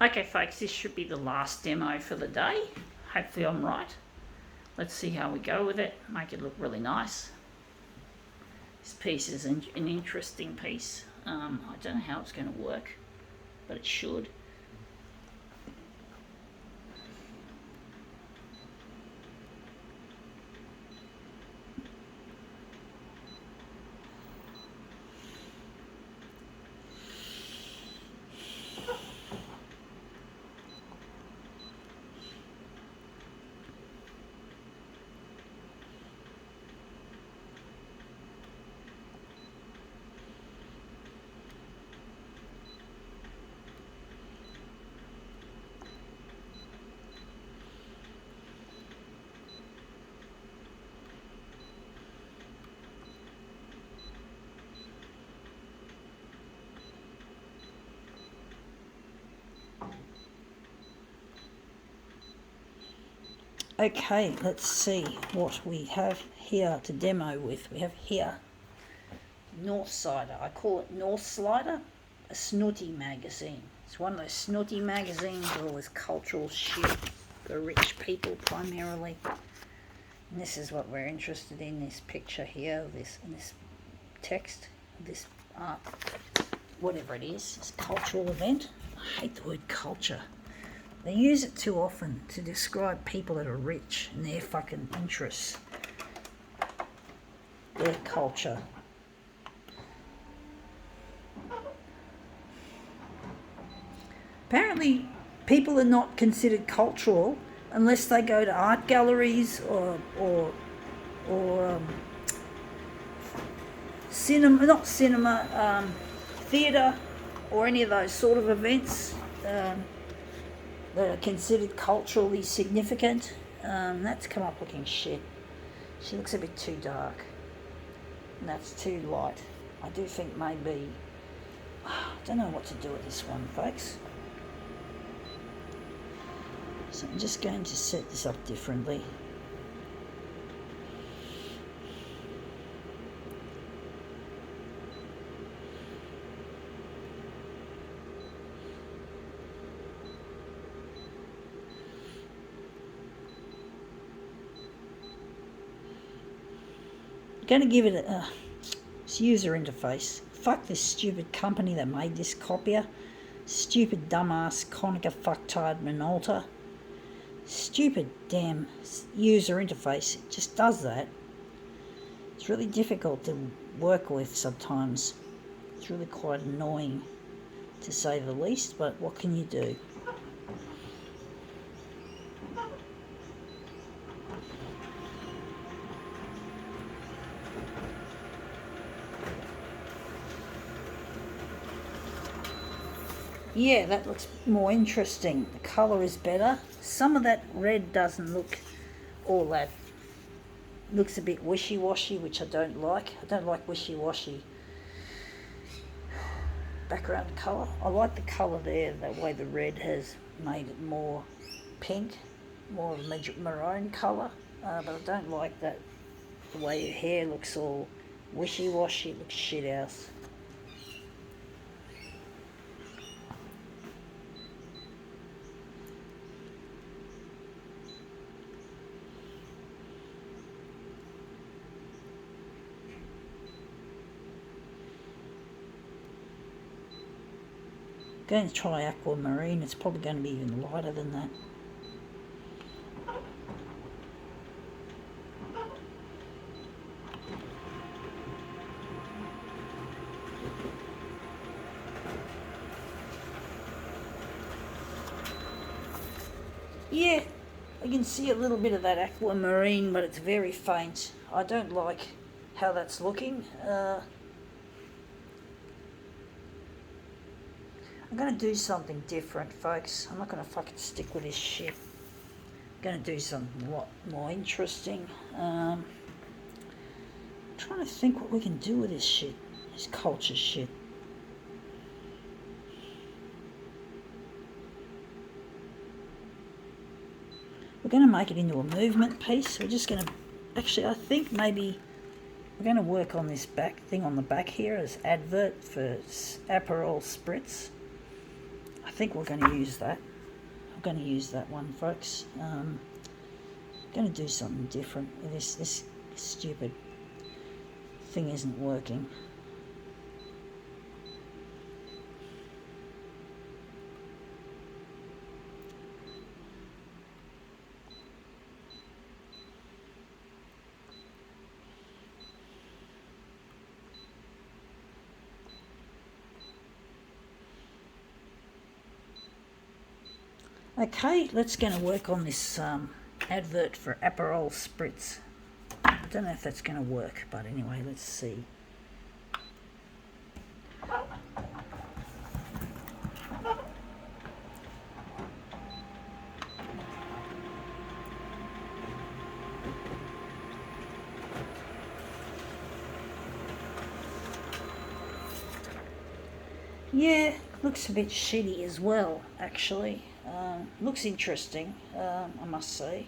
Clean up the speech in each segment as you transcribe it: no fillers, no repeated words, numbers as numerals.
Okay, folks, this should be the last demo for the day. Hopefully I'm right. Let's see how we go with it. Make it look really nice. This piece is an interesting piece. I don't know how it's going to work, but it should. Okay, let's see what we have here to demo with. We have here Northsider. I call it North Slider, a snooty magazine. It's one of those snooty magazines with all this cultural shit for rich people primarily. And this is what we're interested in, this picture here, this text, this art, whatever it is, this cultural event. I hate the word culture. They use it too often to describe people that are rich and their fucking interests, their culture. Apparently, people are not considered cultural unless they go to art galleries or cinema, not cinema, theatre, or any of those sort of events. That are considered culturally significant. That's come up looking shit. She looks a bit too dark. And that's too light. I do think maybe... I don't know what to do with this one, folks. So I'm just going to set this up differently. Going to give it a user interface. Fuck this stupid company that made this copier. Stupid dumbass Konica fucktard Minolta. Stupid damn user interface. It just does that. It's really difficult to work with sometimes. It's really quite annoying to say the least, but what can you do? Yeah, that looks more interesting. The colour is better. Some of that red doesn't look all that. Looks a bit wishy-washy, which I don't like. I don't like wishy-washy background colour. I like the colour there, that way the red has made it more pink, more of a maroon colour. But I don't like that, the way your hair looks all wishy-washy. It looks shit house. Going to try aquamarine. It's probably going to be even lighter than that. Yeah, I can see a little bit of that aquamarine, but it's very faint. I don't like how that's looking. I'm going to do something different, folks. I'm not going to fucking stick with this shit. I'm going to do something a lot more interesting. I'm trying to think what we can do with this shit. This culture shit. We're going to make it into a movement piece. We're just going to... Actually, I think maybe... We're going to work on this back thing on the back here as advert for Aperol Spritz. I think we're going to use that. I'm going to use that one, folks. Going to do something different. This stupid thing isn't working. Okay, let's going to work on this advert for Aperol Spritz. I don't know if that's going to work, but anyway, let's see. Yeah, looks a bit shitty as well, actually. Looks interesting, I must say.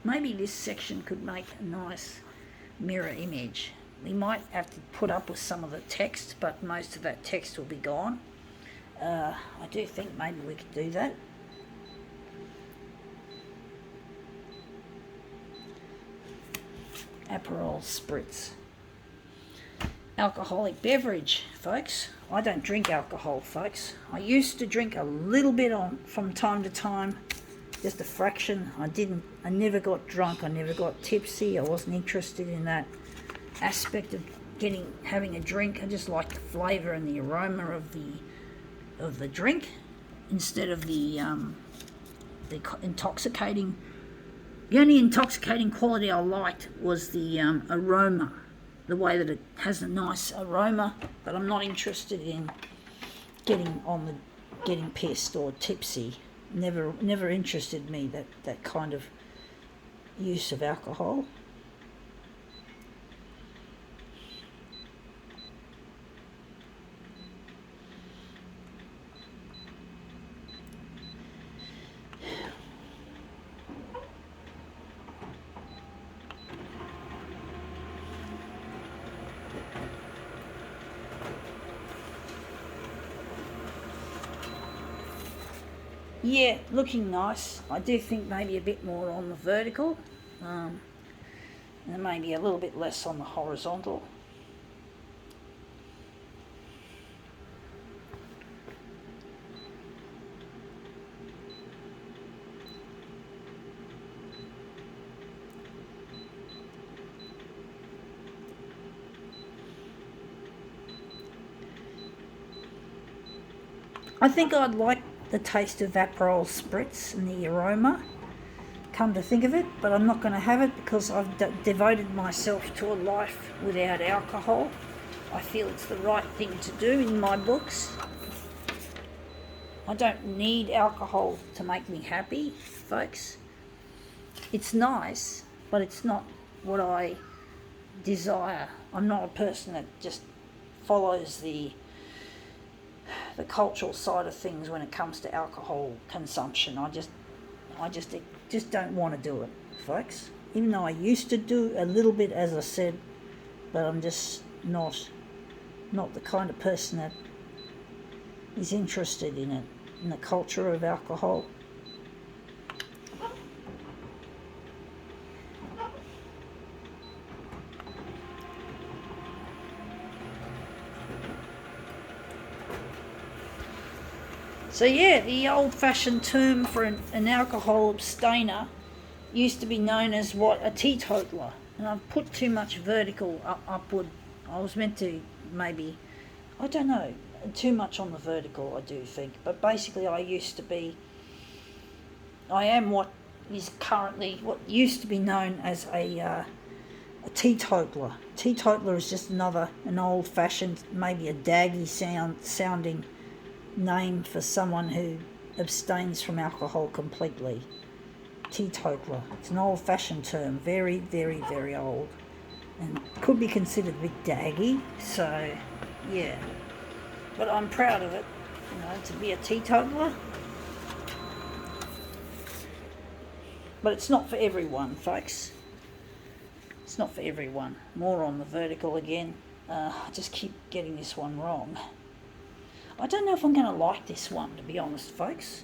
Maybe this section could make a nice mirror image. We might have to put up with some of the text, but most of that text will be gone. I do think maybe we could do that. Aperol Spritz. Alcoholic beverage, folks. I don't drink alcohol, folks. I used to drink a little bit from time to time, just a fraction. I never got drunk. I never got tipsy. I wasn't interested in that aspect of having a drink. I just liked the flavour and the aroma of the drink instead of the intoxicating. The only intoxicating quality I liked was the aroma. The way that it has a nice aroma, but I'm not interested in getting pissed or tipsy. Never interested me that kind of use of alcohol. Yeah, looking nice. I do think maybe a bit more on the vertical, and maybe a little bit less on the horizontal. I think I'd like the taste of Aperol Spritz and the aroma, come to think of it, but I'm not going to have it because I've devoted myself to a life without alcohol. I feel it's the right thing to do in my books. I don't need alcohol to make me happy, folks. It's nice, but it's not what I desire. I'm not a person that just follows the cultural side of things when it comes to alcohol consumption. I just don't want to do it, folks. Even though I used to do a little bit, as I said, but I'm just not the kind of person that is interested in it, in the culture of alcohol. So yeah, the old-fashioned term for an alcohol abstainer used to be known as what? A teetotaler. And I've put too much vertical upward. I was meant to maybe, I don't know, too much on the vertical, I do think. But basically I am what used to be known as a teetotaler. Teetotaler is just an old-fashioned, maybe a daggy sounding name for someone who abstains from alcohol completely. Teetotaler. It's an old-fashioned term, very, very, very old, and could be considered a bit daggy. So, yeah. But I'm proud of it, to be a teetotaler. But it's not for everyone, folks. It's not for everyone. More on the vertical again. I just keep getting this one wrong. I don't know if I'm going to like this one, to be honest, folks.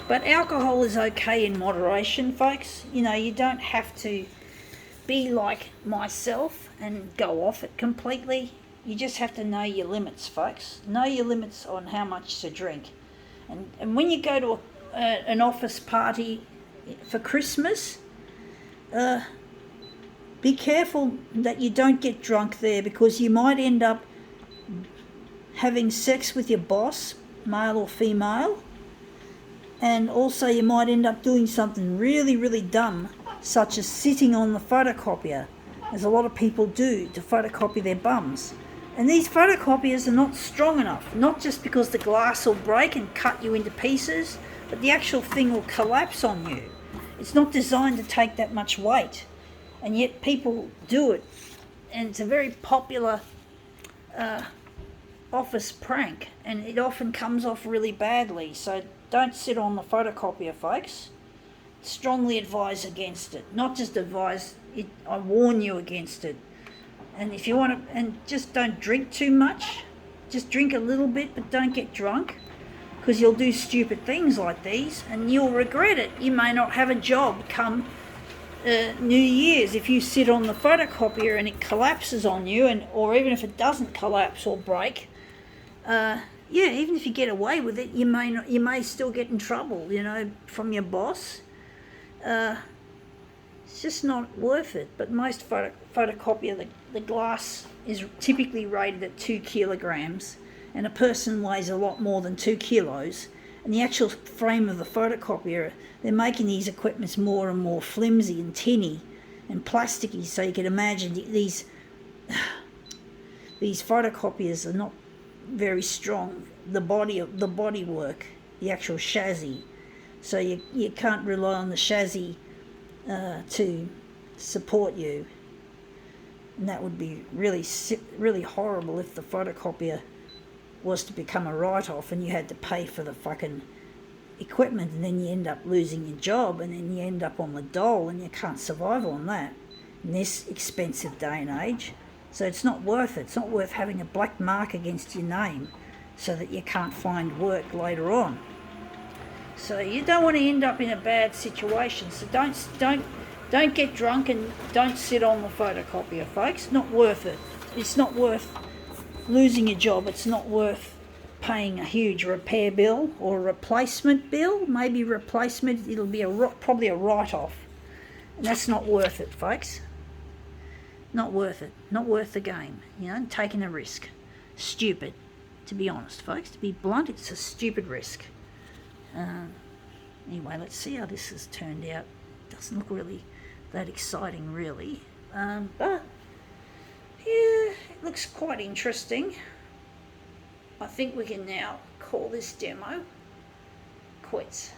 But alcohol is okay in moderation, folks. You know, you don't have to be like myself and go off it completely. You just have to know your limits, folks. Know your limits on how much to drink. And when you go to an office party for Christmas, be careful that you don't get drunk there, because you might end up having sex with your boss, male or female. And also you might end up doing something really, really dumb, such as sitting on the photocopier, as a lot of people do, to photocopy their bums. And these photocopiers are not strong enough, not just because the glass will break and cut you into pieces, but the actual thing will collapse on you. It's not designed to take that much weight, and yet people do it. And it's a very popular office prank, and it often comes off really badly. So don't sit on the photocopier, folks. Strongly advise against it. Not just advise it, I warn you against it. And if you want to, and just don't drink too much. Just drink a little bit, but don't get drunk, because you'll do stupid things like these and you'll regret it. You may not have a job come New Year's if you sit on the photocopier and it collapses on you, and or even if it doesn't collapse or break. Yeah, even if you get away with it, you may still get in trouble, you know, from your boss. It's just not worth it. But most photocopier, the glass is typically rated at 2 kilograms, and a person weighs a lot more than 2 kilos. And the actual frame of the photocopier, they're making these equipments more and more flimsy and tinny and plasticky, so you can imagine these photocopiers are not very strong. The body work, the actual chassis, so you can't rely on the chassis to support you, and that would be really horrible if the photocopier was to become a write-off and you had to pay for the fucking equipment, and then you end up losing your job, and then you end up on the dole, and you can't survive on that in this expensive day and age. So it's not worth it. It's not worth having a black mark against your name so that you can't find work later on. So you don't want to end up in a bad situation. So don't get drunk, and don't sit on the photocopier, folks. Not worth it. It's not worth losing your job. It's not worth paying a huge repair bill or a replacement bill. Maybe replacement, it'll be probably a write-off. And that's not worth it, folks. Not worth it. Not worth the game. You know, taking a risk. Stupid, to be honest, folks. To be blunt, it's a stupid risk. Anyway, let's see how this has turned out. Doesn't look really that exciting, really. But, yeah, it looks quite interesting. I think we can now call this demo quits.